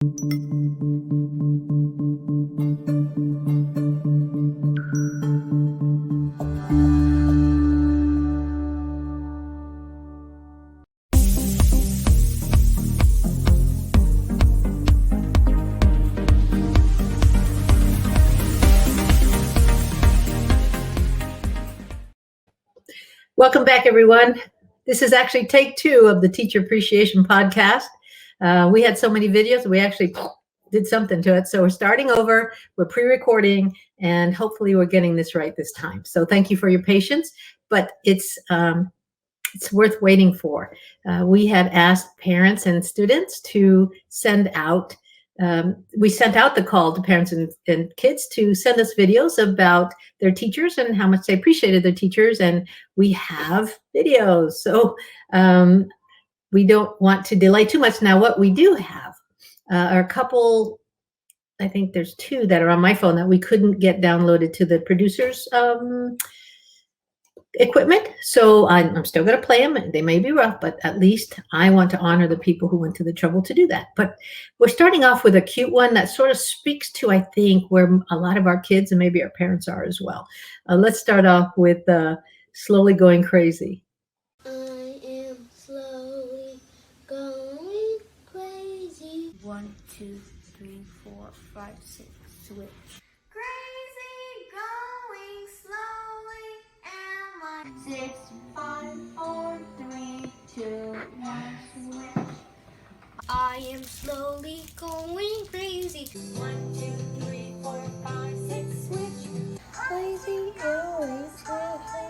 Welcome back, everyone. This is actually take 2 of the Teacher Appreciation Podcast. We had so many videos, we actually did something to it. So we're starting over, we're pre-recording, and hopefully we're getting this right this time. So thank you for your patience, but it's worth waiting for. We had asked parents and students to send out we sent out the call to parents and kids to send us videos about their teachers and how much they appreciated their teachers, and we have videos. So we don't want to delay too much. Now, what we do have are a couple, I think there's 2 that are on my phone that we couldn't get downloaded to the producer's equipment. So I'm still going to play them. They may be rough, but at least I want to honor the people who went to the trouble to do that. But we're starting off with a cute one that sort of speaks to, I think, where a lot of our kids and maybe our parents are as well. Let's start off with Slowly Going Crazy. I am slowly going crazy. 1, 2, 3, 4, 5, 6, switch. Crazy going slowly, am I? 6, 5, 4, 3, 2, 1, switch. I am slowly going crazy. 1, 2, 3, 4, 5, 6, switch. Crazy going slowly.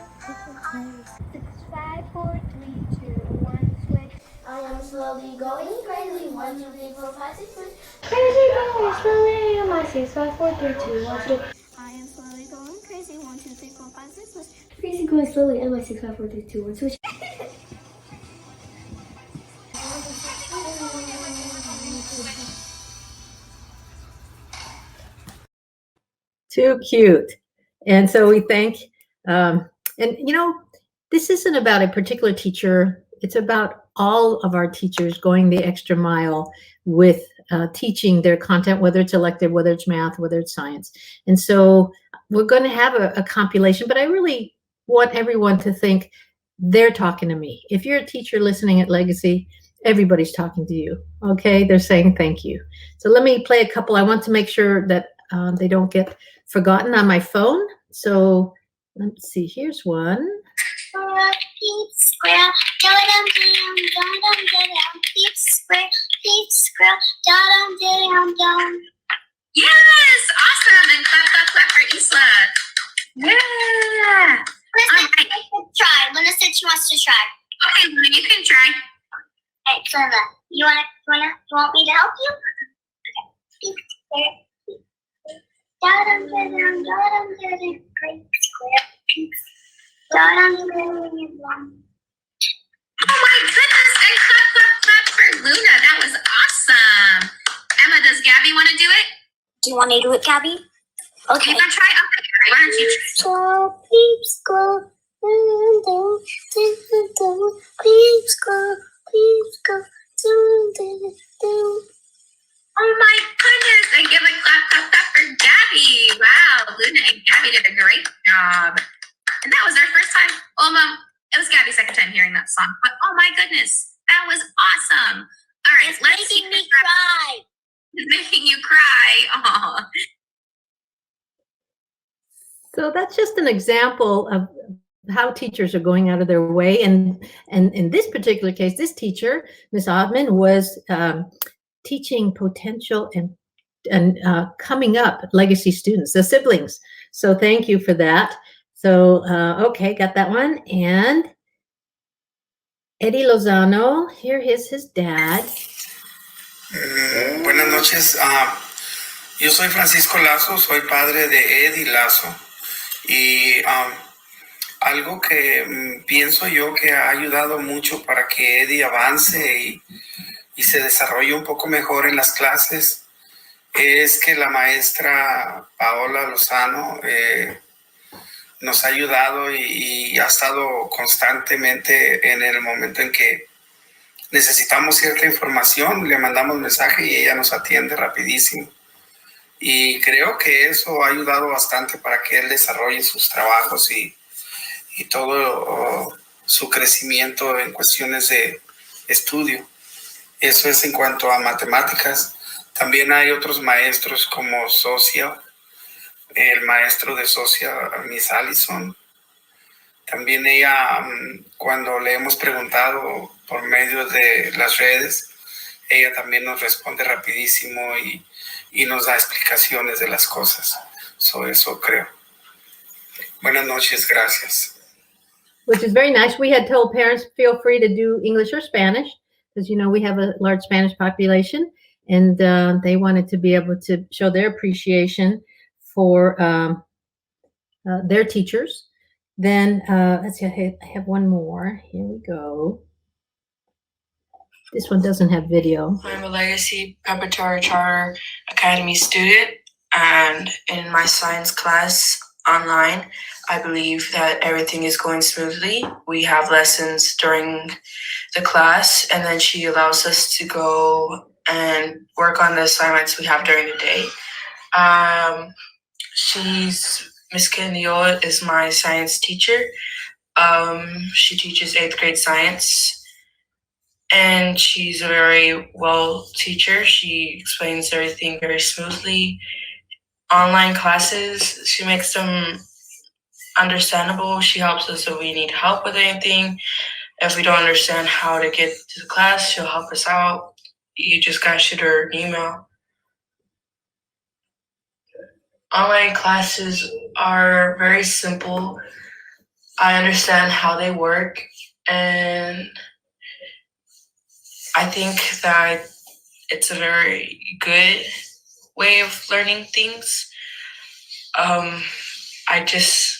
6, 5, 4, 3, 2, 1, switch. I am slowly going crazy. 1, 2, 3, 4, 5, 6, switch. Crazy going slowly, am I? 6, 5, 4, 3, 2, 1, switch. I am slowly going crazy. 1, 2, 3, 4, 5, 6, switch. Crazy going slowly, am I? 6, 5, 4, 3, 2, 1, switch. Too cute. And so we thank, and you know, this isn't about a particular teacher. It's about all of our teachers going the extra mile with teaching their content, whether it's elective, whether it's math, whether it's science. And so we're going to have a compilation, but I really want everyone to think they're talking to me. If you're a teacher listening at Legacy, everybody's talking to you. Okay, they're saying thank you. So let me play a couple. I want to make sure that they don't get forgotten on my phone. So let's see, here's one. Peep squirrel, da-dum dum da-dum da-dum. Peep squirrel, da-dum da-dum. Yes, awesome! And clap, clap, clap for Isla. Yeah. Luna, try. Luna said she wants to try. Okay, Luna, you can try. Hey, Luna, you want me to help you? Okay. Peep squirrel, da-dum da-dum, da-dum da-dum. Great square, peep. Da-dum da-dum. Oh my goodness! And clap, clap, clap for Luna. That was awesome. Emma, does Gabby want to do it? Do you want me to do it, Gabby? Okay. You want to try? Okay, why don't you try? So peeps go down, peeps go down. Oh my goodness! And give a clap, clap, clap for Gabby. Wow, Luna and Gabby did a great job. And that was our first time. Well, Mom, it was Gabby's second time hearing that song. But oh my goodness, that was awesome. All right, It's let's making me cry. It's making you cry. Oh. So that's just an example of how teachers are going out of their way. And in this particular case, this teacher, Ms. Oddman, was teaching potential and coming up Legacy students, the siblings. So thank you for that. So, okay, got that one. And Eddie Lozano, here is his dad. Buenas noches. Yo soy Francisco Lazo, soy padre de Eddie Lazo. Y algo que pienso yo que ha ayudado mucho para que Eddie avance y se desarrolle un poco mejor en las clases es que la maestra Paola Lozano nos ha ayudado y ha estado constantemente en el momento en que necesitamos cierta información, le mandamos mensaje y ella nos atiende rapidísimo. Y creo que eso ha ayudado bastante para que él desarrolle sus trabajos y todo su crecimiento en cuestiones de estudio. Eso es en cuanto a matemáticas. También hay otros maestros como socia, el maestro de socia, Miss Allison. También ella, cuando le hemos preguntado por medio de las redes, ella también nos responde rapidísimo y nos da explicaciones de las cosas. Eso creo. Buenas noches, gracias. Which is very nice. We had told parents, feel free to do English or Spanish, because, you know, we have a large Spanish population, and they wanted to be able to show their appreciation for their teachers. Then, let's see, I have one more. Here we go. This one doesn't have video. I'm a Legacy Preparatory Charter Academy student, and in my science class online, I believe that everything is going smoothly. We have lessons during the class, and then she allows us to go and work on the assignments we have during the day. Miss Candiota is my science teacher. She teaches 8th grade science. And she's a very well teacher. She explains everything very smoothly. Online classes, she makes them understandable. She helps us if we need help with anything. If we don't understand how to get to the class, she'll help us out. You just gotta shoot her an email. Online classes are very simple. I understand how they work, and I think that it's a very good way of learning things. I just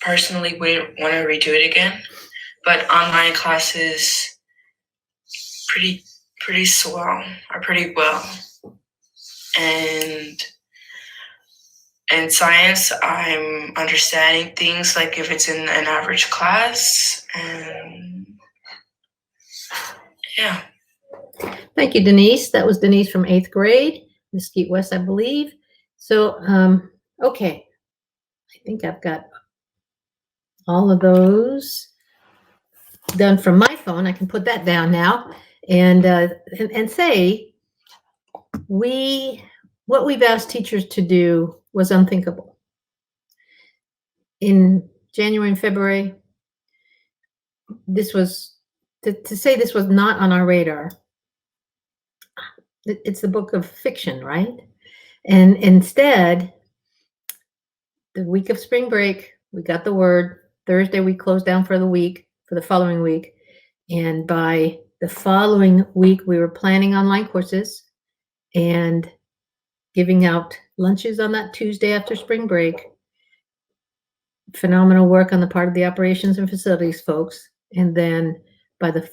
personally wouldn't want to redo it again, but online classes pretty swell, are pretty well. And in science, I'm understanding things like if it's in an average class, and yeah. Thank you, Denise. That was Denise from 8th grade, Mesquite West, I believe. So, okay. I think I've got all of those done from my phone. I can put that down now and say what we've asked teachers to do was unthinkable. In January and February, this was, to say this was not on our radar. It's the book of fiction, right? And instead, the week of spring break, we got the word. Thursday, we closed down for the week, for the following week. And by the following week, we were planning online courses and giving out lunches on that Tuesday after spring break. Phenomenal work on the part of the operations and facilities folks. And then by the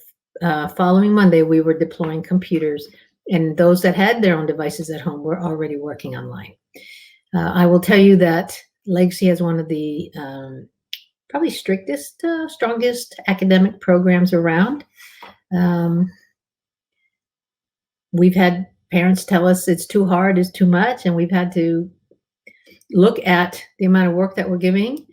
following Monday, we were deploying computers. And those that had their own devices at home were already working online. I will tell you that Legacy has one of the probably strictest, strongest academic programs around. We've had parents tell us it's too hard, it's too much, and we've had to look at the amount of work that we're giving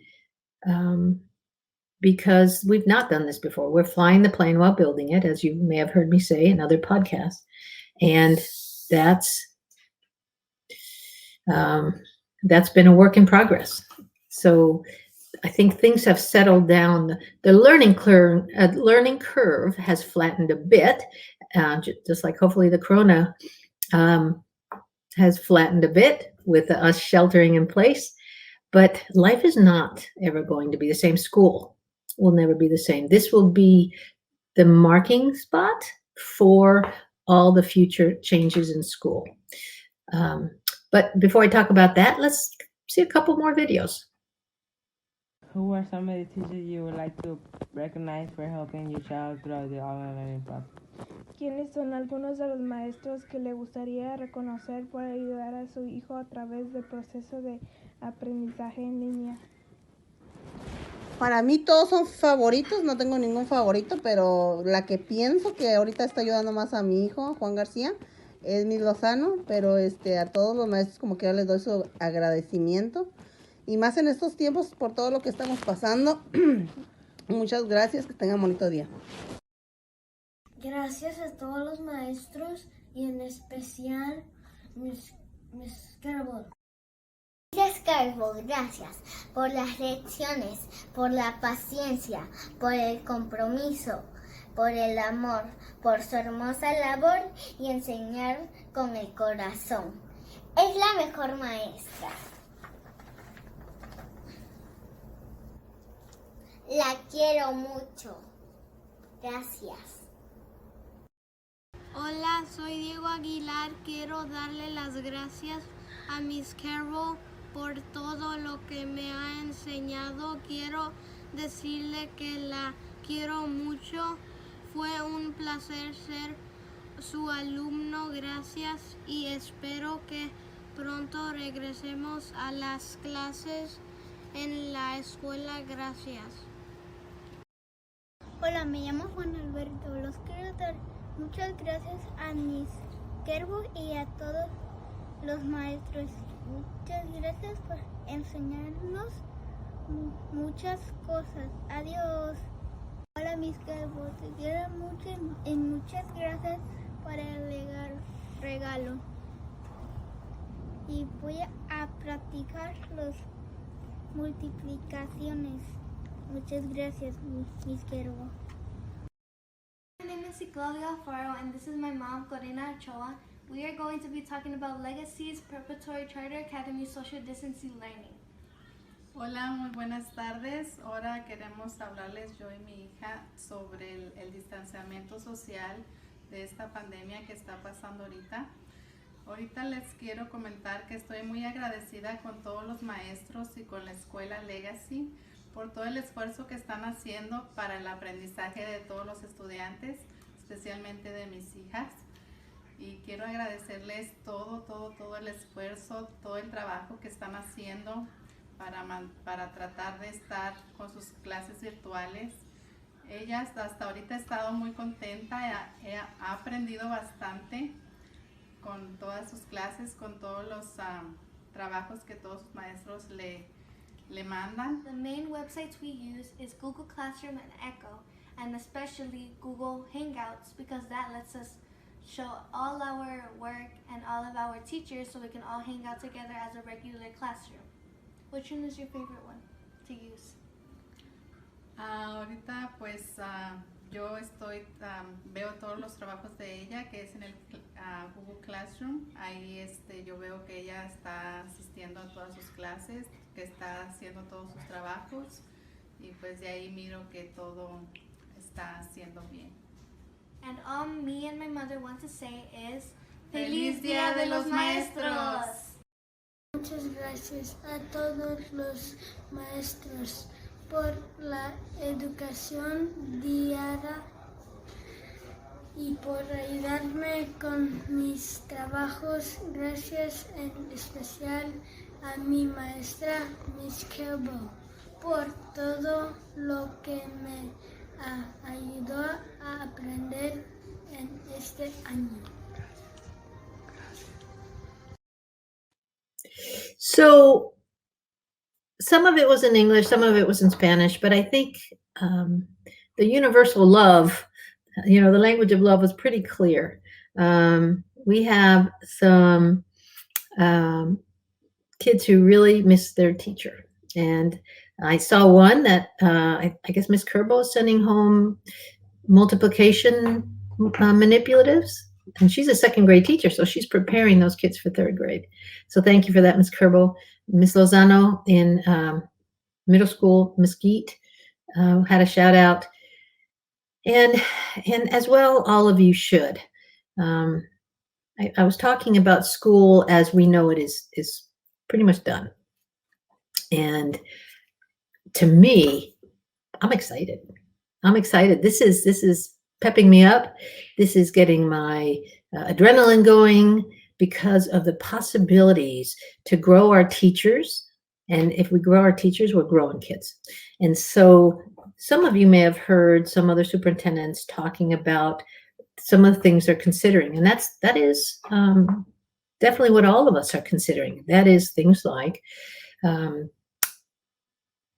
because we've not done this before. We're flying the plane while building it, as you may have heard me say in other podcasts. And that's been a work in progress. So I think things have settled down. The learning curve has flattened a bit, just like hopefully the corona has flattened a bit with us sheltering in place. But life is not ever going to be the same. School will never be the same. This will be the marking spot for all the future changes in school. But before I talk about that, let's see a couple more videos. Who are some of the teachers you would like to recognize for helping your child throughout the online learning process? ¿Quiénes son algunos de los maestros que le gustaría reconocer por ayudar a su hijo a través del proceso de aprendizaje en línea? Para mí todos son favoritos, no tengo ningún favorito, pero la que pienso que ahorita está ayudando más a mi hijo, Juan García, es Miss Lozano, pero a todos los maestros como que ya les doy su agradecimiento. Y más en estos tiempos por todo lo que estamos pasando. Muchas gracias, que tengan bonito día. Gracias a todos los maestros y en especial Miss Carol. Miss Carol, gracias por las lecciones, por la paciencia, por el compromiso, por el amor, por su hermosa labor y enseñar con el corazón. Es la mejor maestra. La quiero mucho. Gracias. Hola, soy Diego Aguilar. Quiero darle las gracias a Miss Carol por todo lo que me ha enseñado. Quiero decirle que la quiero mucho. Fue un placer ser su alumno. Gracias y espero que pronto regresemos a las clases en la escuela. Gracias. Hola, me llamo Juan Alberto. Los quiero dar muchas gracias a Miss Carol y a todos los maestros. Muchas gracias por enseñarnos muchas cosas. Adiós. Hola, Miss Carol. Te quiero mucho y muchas gracias por el regalo. Y voy a practicar las multiplicaciones. Muchas gracias, Miss Carol. My name is Claudia Alfaro and this is my mom, Corina Ochoa. We are going to be talking about Legacies Preparatory Charter Academy Social Distancing Learning. Hola, muy buenas tardes. Ahora queremos hablarles yo y mi hija sobre el distanciamiento social de esta pandemia que está pasando ahorita. Ahorita les quiero comentar que estoy muy agradecida con todos los maestros y con la escuela Legacy por todo el esfuerzo que están haciendo para el aprendizaje de todos los estudiantes, especialmente de mis hijas. Y quiero agradecerles todo el esfuerzo, todo el trabajo que están haciendo para tratar de estar con sus clases virtuales. Ella hasta ahorita ha estado muy contenta, ha aprendido bastante con todas sus clases, con todos los trabajos que todos sus maestros le mandan. The main websites we use is Google Classroom and Echo, and especially Google Hangouts because that lets us show all our work and all of our teachers so we can all hang out together as a regular classroom. Which one is your favorite one to use? Ahorita pues yo veo todos los trabajos de ella, que es en el Google Classroom. Ahí yo veo que ella está asistiendo a todas sus clases, que está haciendo todos sus trabajos y pues de ahí miro que todo está haciendo bien. And all me and my mother want to say is ¡Feliz Día de los Maestros! Muchas gracias a todos los maestros por la educación diaria y por ayudarme con mis trabajos. Gracias en especial a mi maestra, Miss Carol, por todo lo que me ayudó a aprender en este año. So some of it was in English, some of it was in Spanish, but I think the universal love, the language of love was pretty clear. We have some kids who really miss their teacher. And I saw one that I guess Miss Kerbo is sending home multiplication manipulatives. And she's a second grade teacher, so she's preparing those kids for third grade. So thank you for that, Miss Kerbo. Miss Lozano in middle school, Mesquite, had a shout out. And as well, all of you should. I was talking about school as we know it is pretty much done. And to me, I'm excited. This is pepping me up. This is getting my adrenaline going because of the possibilities to grow our teachers And if we grow our teachers, we're growing kids. And so some of you may have heard some other superintendents talking about some of the things they're considering. And that is definitely what all of us are considering. That is things like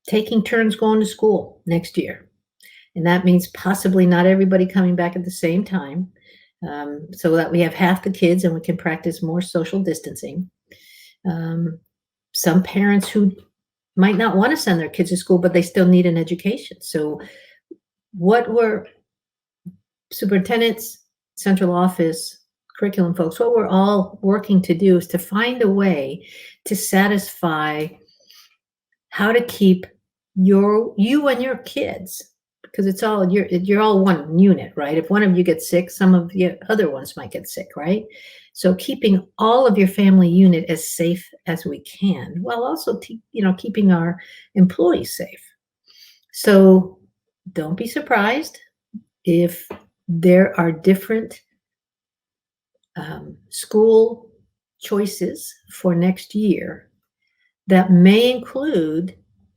taking turns going to school next year. And that means possibly not everybody coming back at the same time, so that we have half the kids and we can practice more social distancing. Some parents who might not want to send their kids to school, but they still need an education. So what we're superintendents, central office, curriculum folks, what we're all working to do is to find a way to satisfy how to keep you and your kids, because it's all you're all one unit, right? If one of you gets sick, some of the other ones might get sick, right? So keeping all of your family unit as safe as we can, while also keeping our employees safe. So don't be surprised if there are different school choices for next year that may include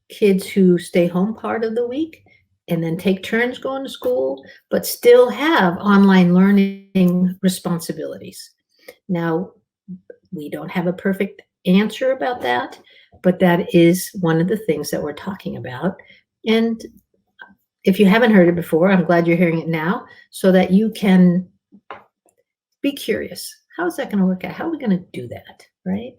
kids who stay home part of the week and then take turns going to school, but still have online learning responsibilities. Now, we don't have a perfect answer about that, but that is one of the things that we're talking about. And if you haven't heard it before, I'm glad you're hearing it now, so that you can be curious. How is that going to work out? How are we going to do that, right?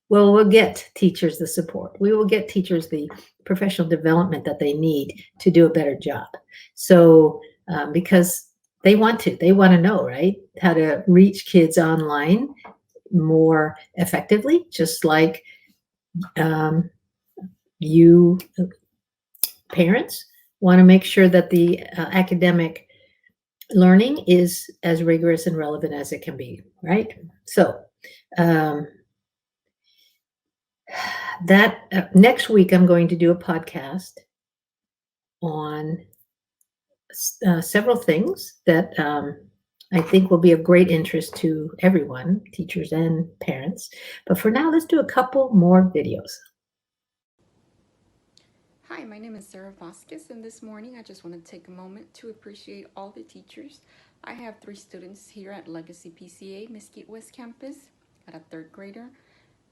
Well, we'll get teachers the support. We will get teachers the professional development that they need to do a better job. So because they want to know, right, how to reach kids online more effectively, just like you parents want to make sure that the academic learning is as rigorous and relevant as it can be, right? So next week, I'm going to do a podcast on several things that I think will be of great interest to everyone, teachers and parents. But for now, let's do a couple more videos. Hi, my name is Sarah Vasquez, and this morning I just want to take a moment to appreciate all the teachers. I have 3 students here at Legacy PCA Mesquite West Campus. I got a 3rd grader,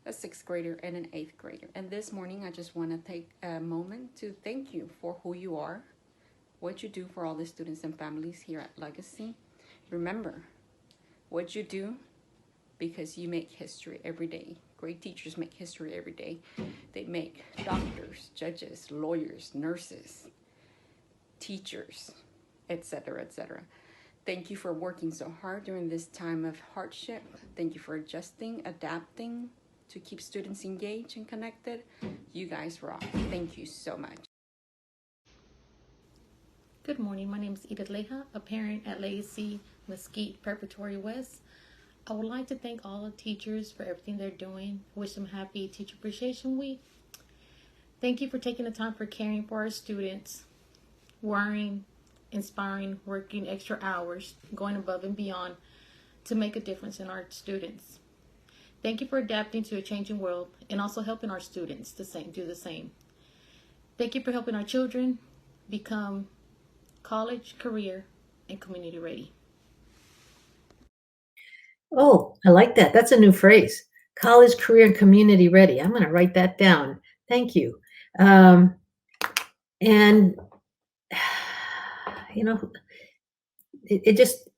a 6th grader, and an 8th grader. And this morning I just want to take a moment to thank you for who you are, what you do for all the students and families here at Legacy. Remember what you do, because you make history every day. Great teachers make history every day. They make doctors, judges, lawyers, nurses, teachers, etc., etc. Thank you for working so hard during this time of hardship. Thank you for adjusting, adapting to keep students engaged and connected. You guys rock. Thank you so much. Good morning. My name is Edith Leja, a parent at Legacy Mesquite Preparatory West. I would like to thank all the teachers for everything they're doing. Wish them happy Teacher Appreciation Week. Thank you for taking the time for caring for our students, worrying, inspiring, working extra hours, going above and beyond to make a difference in our students. Thank you for adapting to a changing world and also helping our students do the same. Thank you for helping our children become college, career, and community ready. Oh, I like that. That's a new phrase. College, career, and community ready. I'm going to write that down. Thank you. And, it just,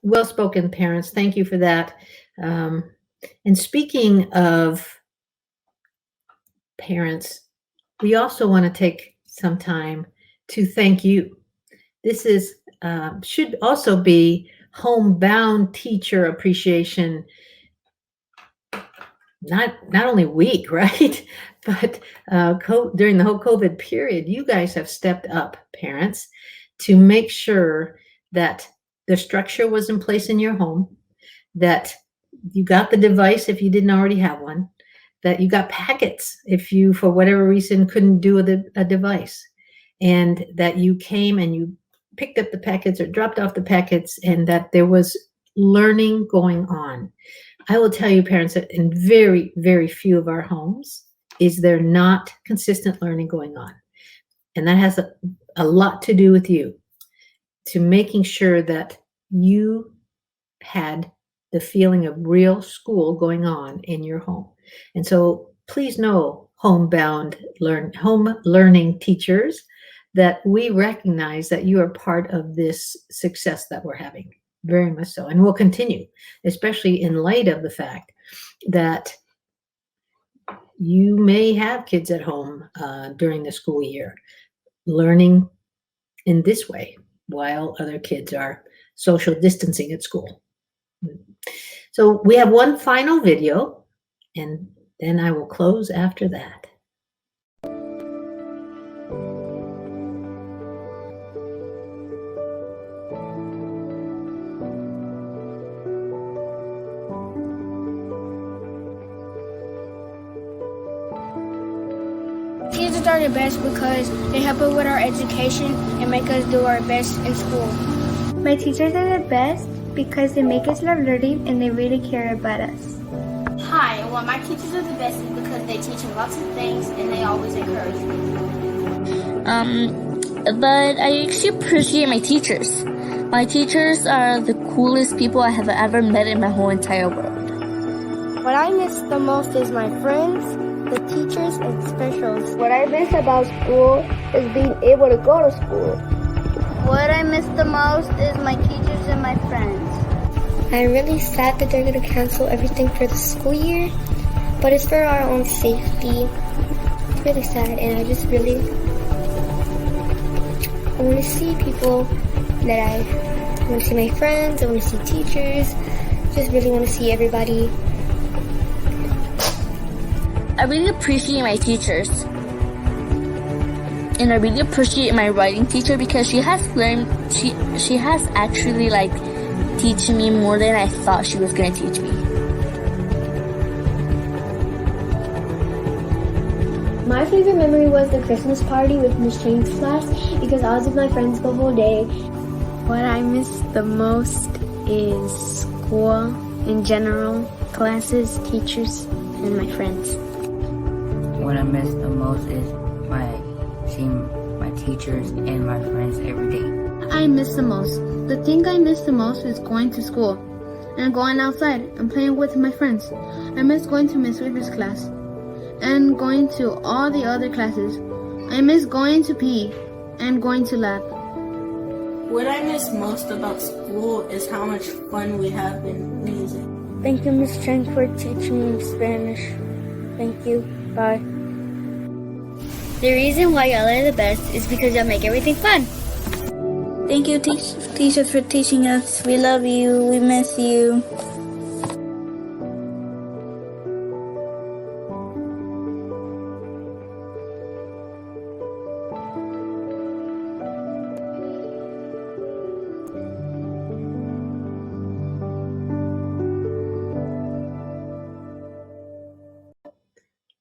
well-spoken parents. Thank you for that. And speaking of parents, we also want to take some time to thank you. This is should also be homebound teacher appreciation, not only week, right? But during the whole COVID period, you guys have stepped up, parents, to make sure that the structure was in place in your home, that you got the device if you didn't already have one, that you got packets if you, for whatever reason, couldn't do a device, and that you came and you picked up the packets or dropped off the packets, and that there was learning going on. I will tell you, parents, that in very, very few of our homes is there not consistent learning going on? And that has a lot to do with you, to making sure that you had the feeling of real school going on in your home. And so please know, home learning teachers, that we recognize that you are part of this success that we're having, very much so. And we'll continue, especially in light of the fact that you may have kids at home during the school year learning in this way while other kids are social distancing at school. So we have one final video, and then I will close after that. Teachers are the best because they help us with our education and make us do our best in school. My teachers are the best because they make us love learning and they really care about us. Hi, well, my teachers are the best because they teach me lots of things and they always encourage me. But I actually appreciate my teachers. My teachers are the coolest people I have ever met in my whole entire world. What I miss the most is my friends, the teachers, and specials. What I miss about school is being able to go to school. What I miss the most is my teachers and my friends. I'm really sad that they're going to cancel everything for the school year, but it's for our own safety. It's really sad, and I want to see people that I want to see my friends, I want to see teachers, just really want to see everybody. I really appreciate my teachers. And I really appreciate my writing teacher because she has actually teaching me more than I thought she was going to teach me. My favorite memory was the Christmas party with Miss Chang's class because I was with my friends the whole day. What I miss the most is school in general, classes, teachers, and my friends. What I miss the most is seeing my teachers and my friends every day. I miss the most. The thing I miss the most is going to school and going outside and playing with my friends. I miss going to Miss Weaver's class and going to all the other classes. I miss going to PE and going to lab. What I miss most about school is how much fun we have in music. Thank you, Miss Chang, for teaching me Spanish. Thank you. Bye. The reason why y'all are the best is because y'all make everything fun. Thank you, teachers, for teaching us. We love you. We miss you.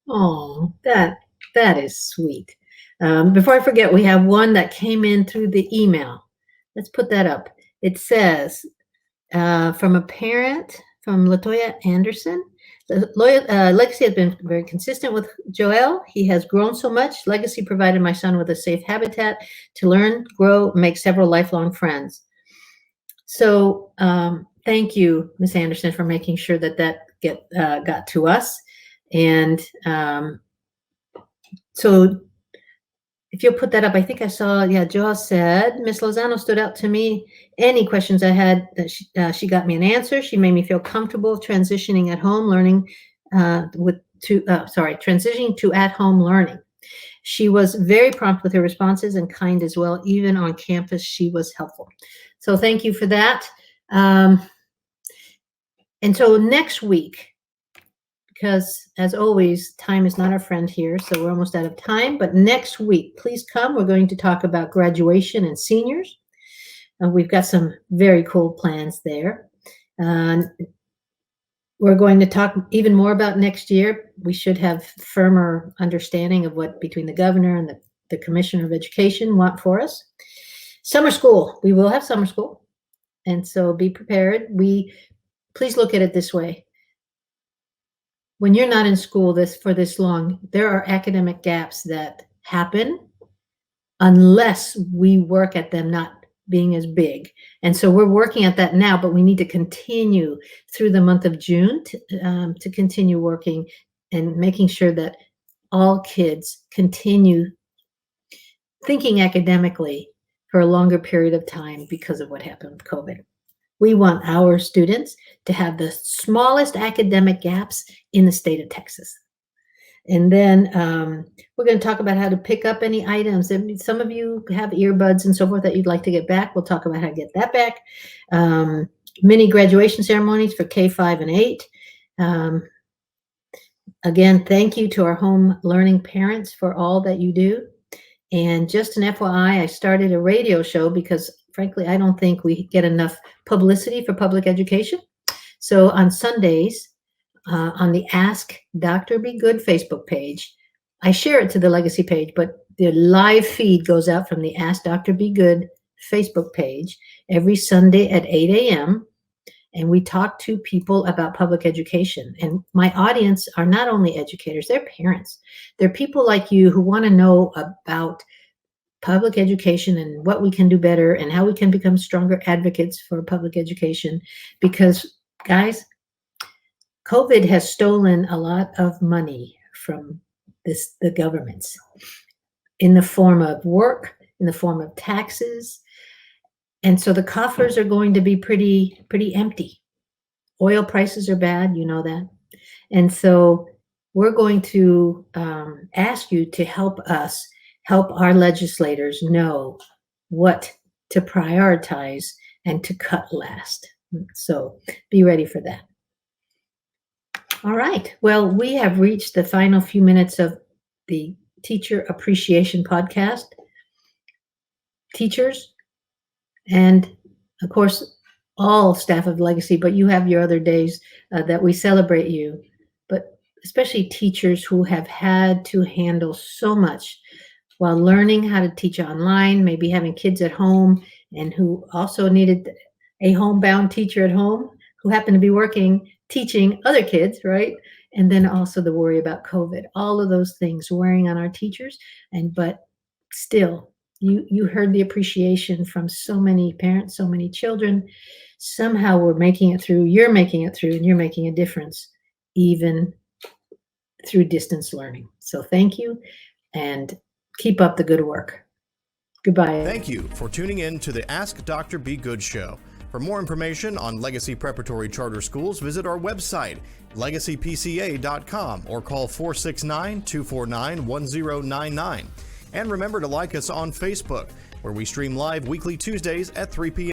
Oh, that is sweet. Before I forget, we have one that came in through the email. Let's put that up. It says, from a parent, from Latoya Anderson. Legacy has been very consistent with Joel. He has grown so much. Legacy provided my son with a safe habitat to learn, grow, make several lifelong friends. So thank you, Ms. Anderson, for making sure that got to us. And so if you'll put that up, I think I saw, Joel said, Ms. Lozano stood out to me. Any questions I had, she got me an answer. She made me feel comfortable transitioning at home learning transitioning to at-home learning. She was very prompt with her responses and kind as well. Even on campus, she was helpful. So thank you for that. And so next week, because as always, time is not our friend here, so we're almost out of time. But next week, please come. We're going to talk about graduation and seniors. We've got some very cool plans there. We're going to talk even more about next year. We should have firmer understanding of what between the governor and the Commissioner of Education want for us. Summer school. We will have summer school. And so be prepared. Please look at it this way. when you're not in school for this long, there are academic gaps that happen unless we work at them not being as big. And so we're working at that now, but we need to continue through the month of June to continue working and making sure that all kids continue thinking academically for a longer period of time because of what happened with COVID. We want our students to have the smallest academic gaps in the state of Texas. And then we're going to talk about how to pick up any items. And some of you have earbuds and so forth that you'd like to get back. We'll talk about how to get that back. Mini graduation ceremonies for K-5 and 8. Again, thank you to our home learning parents for all that you do. And just an FYI, I started a radio show because, frankly, I don't think we get enough publicity for public education. So on Sundays, on the Ask Dr. Be Good Facebook page, I share it to the Legacy page, but the live feed goes out from the Ask Dr. Be Good Facebook page every Sunday at 8 a.m. And we talk to people about public education. And my audience are not only educators, they're parents. They're people like you who want to know about public education and what we can do better and how we can become stronger advocates for public education. Because, guys, COVID has stolen a lot of money from the governments in the form of work, in the form of taxes. And so the coffers are going to be pretty empty. Oil prices are bad, you know that. And so we're going to ask you to help us help our legislators know what to prioritize and to cut last. So be ready for that. All right. Well, we have reached the final few minutes of the Teacher Appreciation Podcast. Teachers, and of course, all staff of Legacy, but you have your other days that we celebrate you, but especially teachers who have had to handle so much while learning how to teach online, maybe having kids at home, and who also needed a homebound teacher at home who happened to be working, teaching other kids, right? And then also the worry about COVID, all of those things wearing on our teachers. But still, you heard the appreciation from so many parents, so many children. Somehow we're making it through, you're making it through, and you're making a difference even through distance learning. So thank you, and keep up the good work. Goodbye. Thank you for tuning in to the Ask Dr. Be Good show. For more information on Legacy Preparatory Charter Schools, visit our website, legacypca.com, or call 469-249-1099. And remember to like us on Facebook, where we stream live weekly Tuesdays at 3 p.m.